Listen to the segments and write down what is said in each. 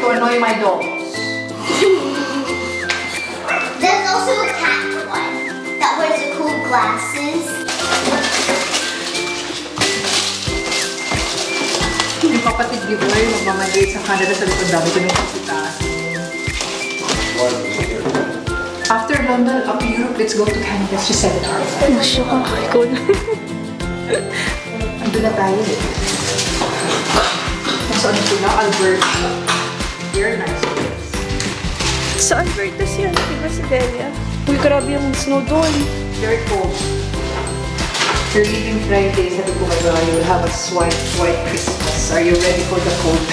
to annoy my dogs. There's also a cat one that wears the cool glasses. Yung kapatid ni Boy, magmamagay sa Canada sa likod dami ko nung kasita. After London, up to Europe, let's go to Canada. She said it. Masya ka, ikaw na. Ando na tayo eh. Nasa ano sila? Alberta. Very nice place. Sa Alberta siya, di ba si Delia? Uy, grabe yung snow doon. Very cold. You're leaving Friday. Sabi ko kayo, you will have a white Christmas. Are you ready for the cold?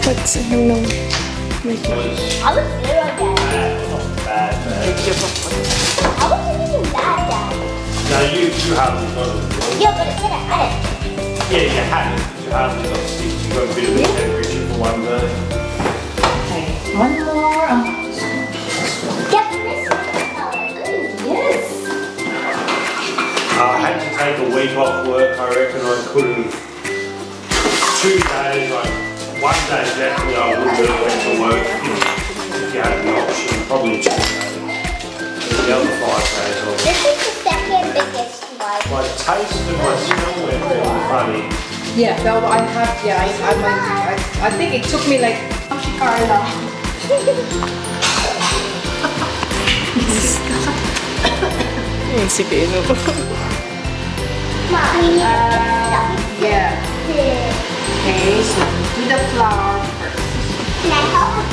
What's no? I was there again. Not bad, I wasn't even bad, Dad. No, you haven't got it. Yeah, but it's in a edit. Yeah, you haven't. You haven't. Obviously, you got a bit of a temperature for one day. Okay, one more. Get this color. Yes. I had to take a week off work. I reckon I could have 2 days. Like 1 day definitely I would have went to work if you had the option. Probably 2 days. The other 5 days I This is the second biggest one. my taste and my smell went really funny. Yeah, well, I have, yeah, I think it took me like, Carla. Si Beno po. Mommy. Yeah. Okay, so do the flour first. Can I help?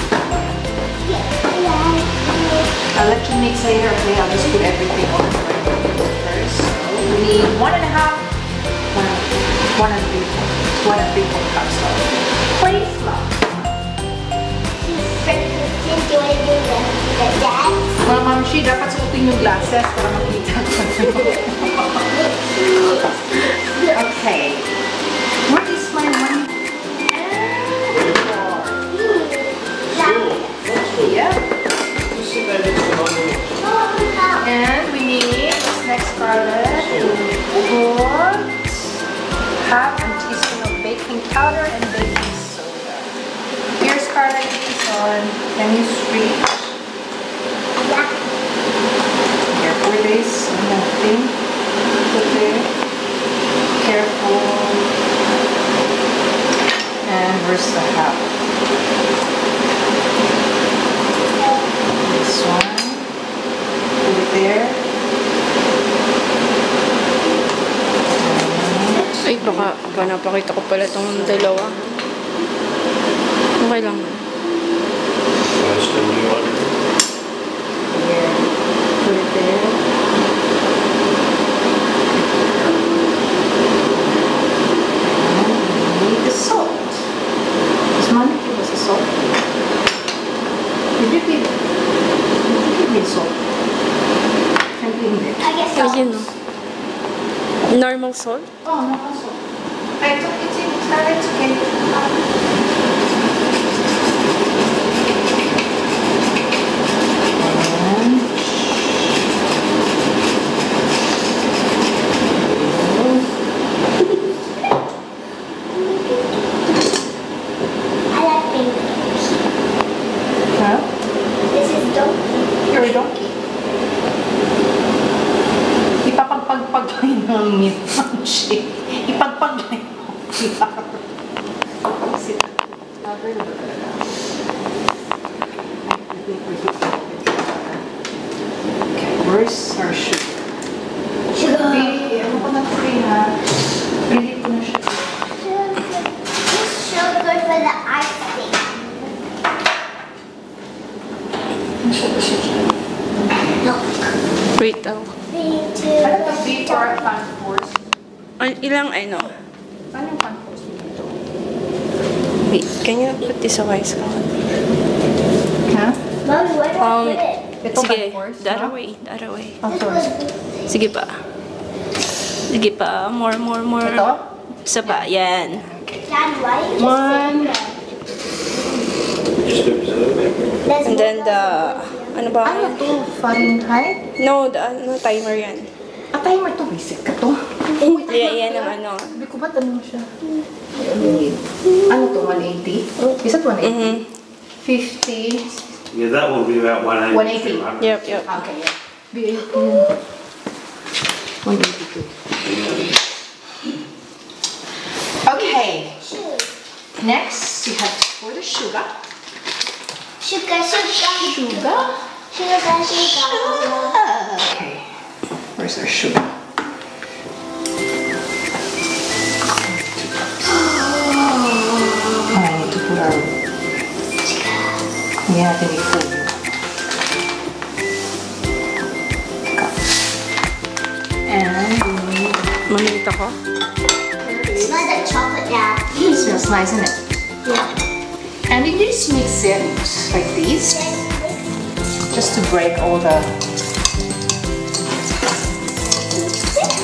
I'll let you mix later, okay? I'll just put everything on first. So we need 1.5, 1 and 3 cups of plain flour. Since you want to do the dance. Well, Ma'am Shi, dapat suotin yung glasses para makita ko. Okay. What is my money? Yeah. And we need next Scarlett to put half a teaspoon of baking powder and baking soda. Here, Scarlett, this on. Can you reach? Here, pour this on the thing. Put there. Careful. And where's the half? This one. Put it there. Ay, baka napakita ko pala itong dalawa. Okay lang. Most of you want Here. Put it there. And we need the salt. Does Mommy give us the salt? Did you give me salt? I didn't. I guess so. Ayun o. Normal salt? Oh, no, also. I took it in. It's okay. I like fingers. Huh? This is donkey. You're a donkey. Ipapagpagpag ng meat punch. Ipagpag na yung Okay, where's our sugar? Sugar. Ano ko na ito ha? Pili ko na siya. This is so good for the icing. Look. Wait daw. 3, 2, Ano ito? Before pan force? Ilang ano? Ano yung pan force dito? Wait, can you put this away sa Ha? Mommy, where do I put it? Ito Sige, pan force? that no? away, that away. Oh, sorry. Sige pa. Sige pa, more. Ito? Isa pa, yan. Dad, why did you One. just observe it. There's And then the, ano ba? Ano to? Fahrenheit? No, the ano, timer yan. A timer to. Basic ka to. Yan ang ano. Sabi ko, ba't ano siya? Ano to, 180? Is that 180? 50? Yeah, that will be about 180. 180. 200. Yep. Okay, yeah. 182. Okay. Next, you have to pour the sugar. Sugar. Okay. Where's our sugar? Oh, I need to put our... We have to be full. And we need... Mamita ko. It smells like chocolate now. It smells nice, isn't it? Yeah. And you just mix it like this, just to break all the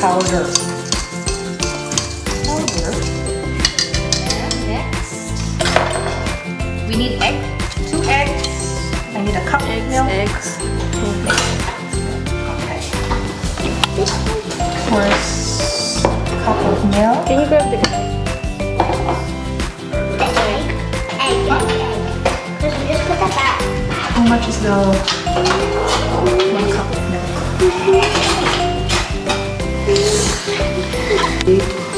powder. And next, we need egg, 2 eggs. I need a cup of milk. Eggs. Okay. First cup of milk. Can you grab the egg? How much is the 1 cup of milk?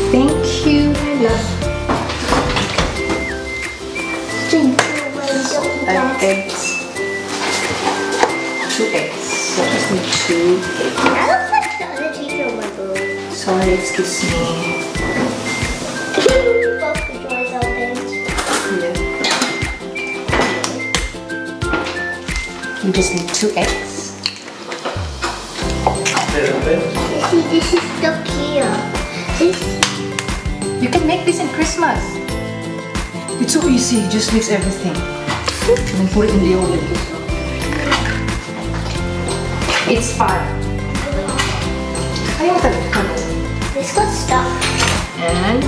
Thank you, my love. 5 eggs. 2 eggs. So I just need 2 eggs. That looks like the other teacher level. Sorry, excuse me. Both the doors opened. Yeah. You just need 2 eggs. This is stuck here. You can make this in Christmas. It's so easy. Just mix everything and then put it in the oven. It's fun. Ayaw talaga. This got stuck. And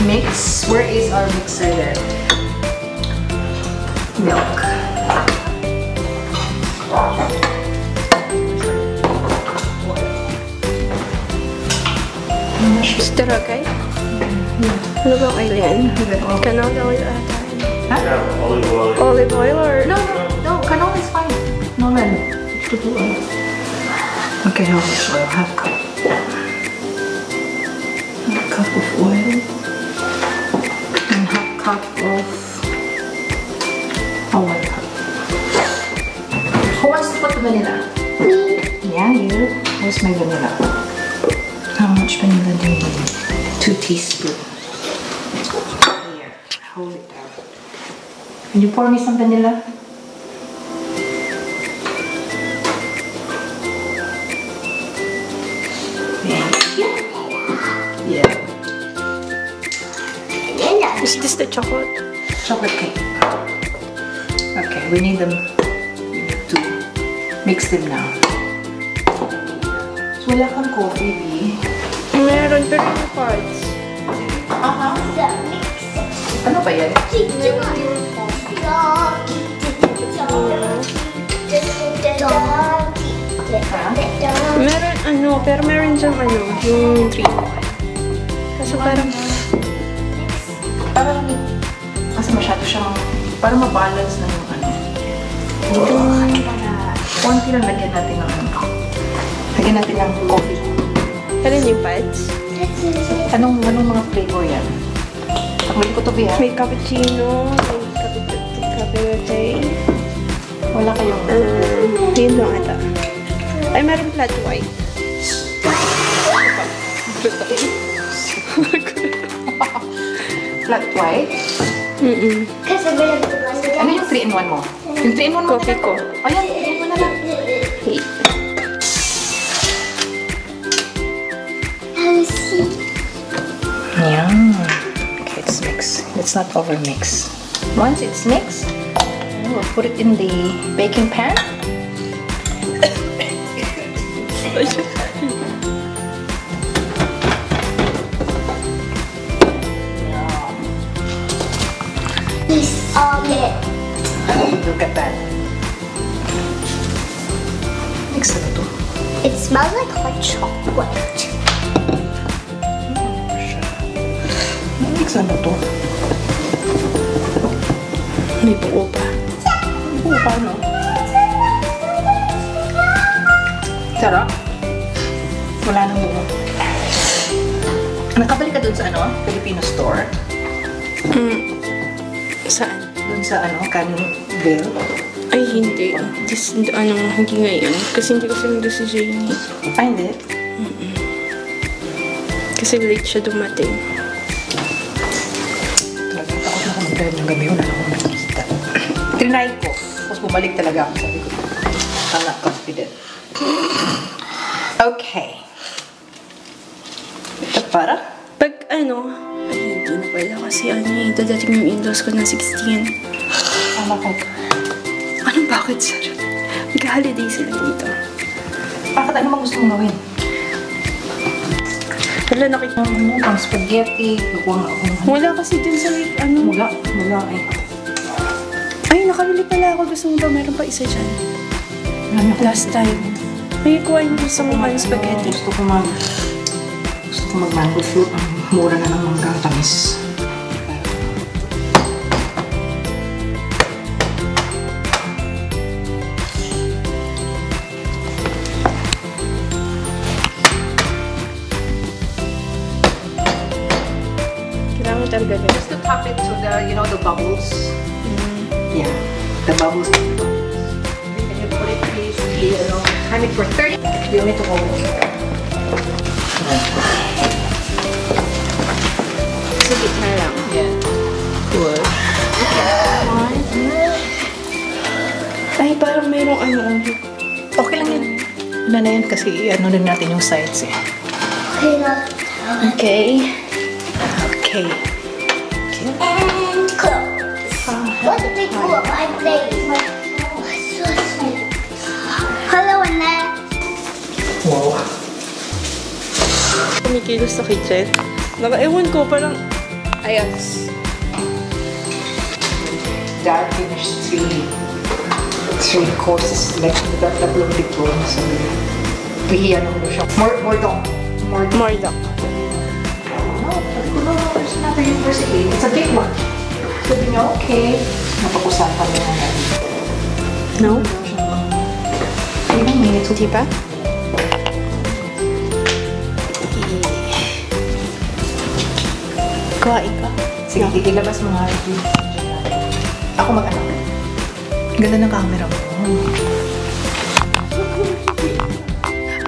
mix. Where is our mixer there? Milk. Stir, okay? Ano bang oil yan? Canola oil ata. Yeah, olive oil. Olive oil or... No, canola is fine. Nolan. Okay, how much oil? Half cup. Half cup of oil. And half cup of... Oh, 1 cup. Who wants to put the vanilla? Me. Yeah, you. Where's my vanilla? How much vanilla do you need? 2 teaspoons. Here, hold it down. Can you pour me some vanilla? Yeah. Is this the chocolate? Chocolate cake. Okay, we need them. We need to mix them now. So wala kang coffee, B. Meron, pero yung parts. The mix. Ano ba yan? Meron, ano, pero meron dyan, ano, yung 3. Kaso parang... Parang, kasi masyado siyang, para mabalance na yung ano. Konti lang lagyan natin ng ano. Lagyan natin ng coffee. Alin yung pads? Anong mga flavor yan? Taklin ko to, B, ha? May cappuccino, may cafe latte. Wala kayong... Yun lang ata. Ay, meron flat white. Flat white? Because I'm going to blend it Ano yung 3-in-1 mo? Yung 3-in-1 mo? Coffee ko. Ayan, 3-in-1 na lang. Yan. Okay, it's mixed. Let's not over mix. Once it's mixed, we'll put it in the baking pan. This Look at that. Mix it. It smells like hot chocolate. Pancakes na ba to? May buo pa. Oo, paano? Sarap. Wala nang buo. Nakabalik ka dun sa ano? Filipino store? Saan? Dun sa ano? Canville? Ay, hindi. Hindi ngayon. Kasi hindi ko sinundo si Janie. Ay, hindi. Kasi late siya dumating. Talaga, takot na ako mag-drive ng gabi. Wala na akong nakikita. Trinay ko. Tapos bumalik talaga ako. Sabi ko, I'm not confident. Okay. Ito para? Pag ay hindi na pala kasi dadating yung in-laws ko na 16. Bakit? Anong bakit, sir? Mag-holiday sila dito. Bakit? Ano bang gusto mong gawin? Wala nakita. Pang spaghetti. Lukuha ako. Wala kasi dun sa Mula eh. Ay, nakabili pala ako. Gusto mo ba meron pa isa dyan? Last time. May kuha yung gusto mo ng spaghetti. Gusto ko mag-mango fruit. Ang mura na ng mangga. Tamis. Kailangan talaga din. Just to top it to the, you know, the bubbles. Yeah, the bubbles. And you put it easily, you know, hand it for 30. You need to hold it. Sa gitna lang. Yeah. Good. Ay, parang mayroong Okay lang yan. Wala na yan kasi ano din natin yung sides eh. Okay na. Okay. Okay. And close. What did they do at my place? Oh, so sweet. Hello, Annette. Wow. Kumikilos sa kitchen. Ewan ko, parang ayos. Dad finished three courses, like tatlong diploma. So, pihiyan ako siya. More doc. More duck. No, there's another university. It's a big one. Sabi niya, okay. Napag-usapan niya na yan. No? Ilang minutes? Di ba? Kuhain ka. Sige, ilabas mo nga ito. Ako mag-anak. Ganda ng camera mo.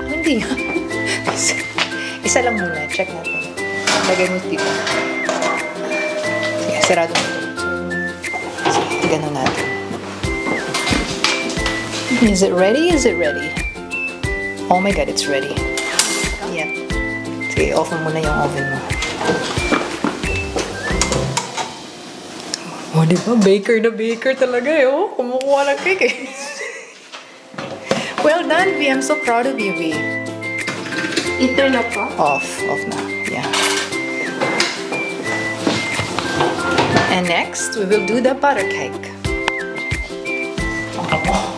Hindi nga. Isa lang muna. Check natin. Lagay mo dito. Sige, sarado mo. Sige, ganun natin. Is it ready? Is it ready? Oh my God, it's ready. Yeah. Sige, off mo muna yung oven mo. Oh, di ba? Baker na baker talaga eh. Oh, kumukuha ng cake eh. Well done, V. I'm so proud of you, V. I-turn up pa? Off na. Yeah. And next, we will do the butter cake. Oh,